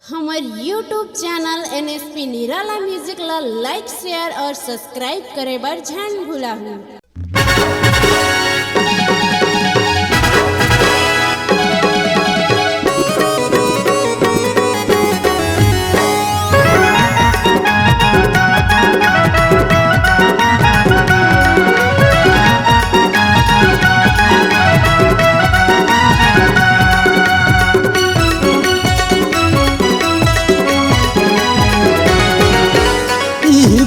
हमार YouTube channel NSP निराला music ला लाइक शेयर और सब्सक्राइब करे बर झन भुलाहू।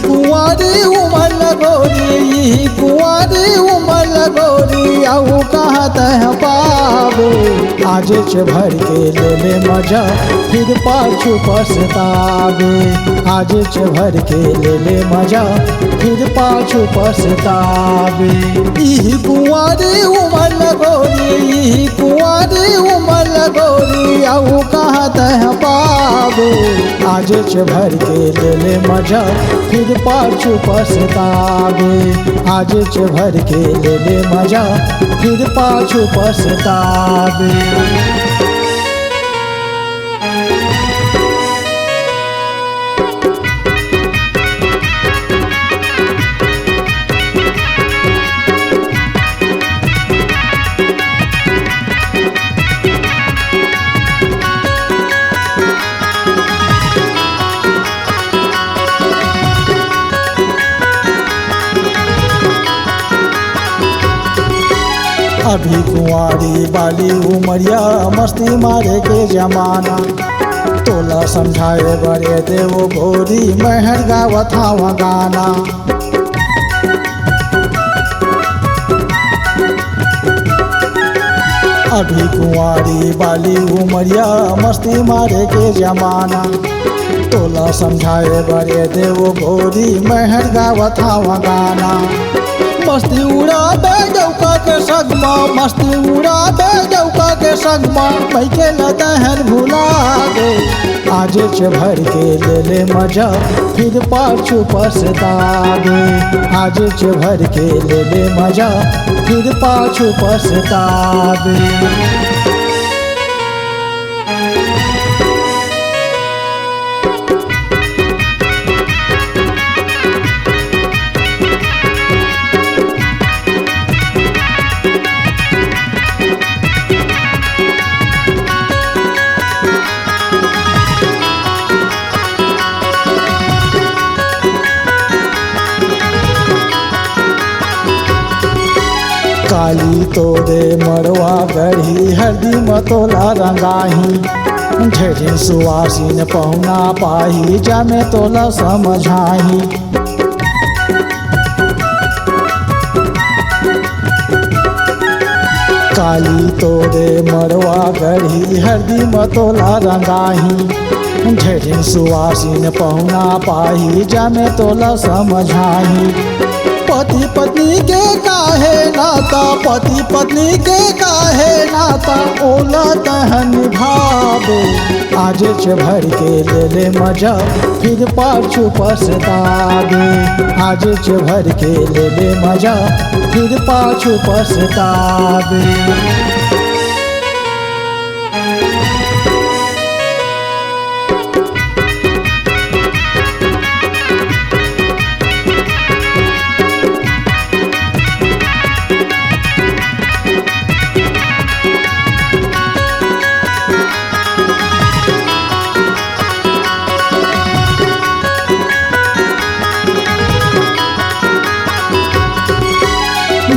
कुंवारी उमर लगोरी कुंवारी उमर लगोरी आऊ कहत है पावे आज भर के ले ले मजा फिर पाछू पछतावे आज भर के ले ले मजा फिर पाछू पछतावे ई कुंवारी उमर लगोरी कुंवारी उमर लगोरी आऊ कहत है पावे आज भर के ले ले मजा फिर पाछू पछतावे आज भर के ले ले मजा फिर पाछू पछतावे। अभी कुंवारी बाली उमरिया मस्ती मारे के जमाना तोला समझाए बड़े देव गोरी महर गावत हवा गाना। अभी कुंवारी बाली उमरिया मस्ती मारे के जमाना तोला समझाए बड़े देव गोरी महर गावत हवा गाना। मस्ती उड़ा दे डौका के सगमा मस्ती उड़ा दे डौका के सगमा पैके लदहन भुला दे आज भर के ले ले मजा फिर पाछू पछतावे आज भर के ले ले मजा फिर पाछू पछतावे। काली तोरे मरवा गढ़ी हरदी मतोला रंगाही झेझे सुवासीन पहुना पाही जामे तोला समझाही। काली तोरे मरवा गढ़ी हरदी मतोला रंगाही झेझे सुवासीन पहुना पाही जामे तोला समझाही। पति पत्नी के काहे नाता पति पत्नी के काहे नाता ओला तहन भावे आज भर के ले ले मजा फिर पाछू पछतावे आज भर के ले ले मजा फिर पाछू पछतावे।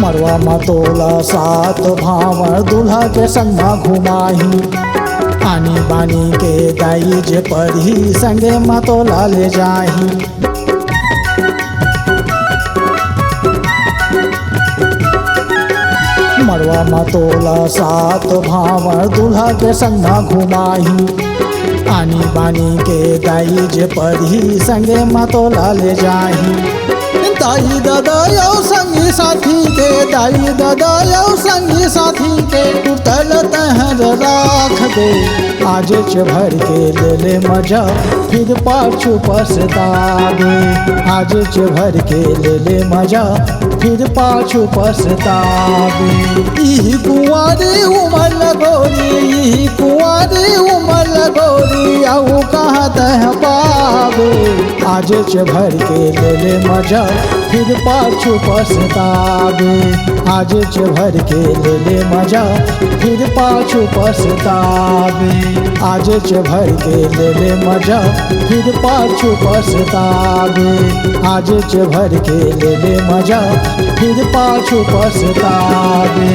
मरवा मतोला सात भावर दूल्हा के संगा घुमाही आनी बानी के दाई जे पढ़ी संगे मतोला ले जाही। मरवा मतोला सात भावर दूल्हा के संगा घुमाही आनी बानी के दाई जे पढ़ी संगे मतोला ले जाही। दाई दादा यौ संगी साथी के, दाई दादा यौ संगी साथी के, टूटल तहर राख दे। आज भर के ले ले मजा फिर पाछू पछतावे। आज भर के ले ले मजा फिर पाछू पछतावे। ई कुंवारी उमर लगोरी, ई कुंवारी उमर लगोरी, आऊ कहाँ तह पावे। आज भर के ले ले मजा फिर पाछू पछतावे। आज भर के ले ले मजा फिर पाछू पछतावे। आज भर के ले ले मजा फिर पाछू पछतावे। आज भर के ले ले मजा फिर पाछू पछतावे।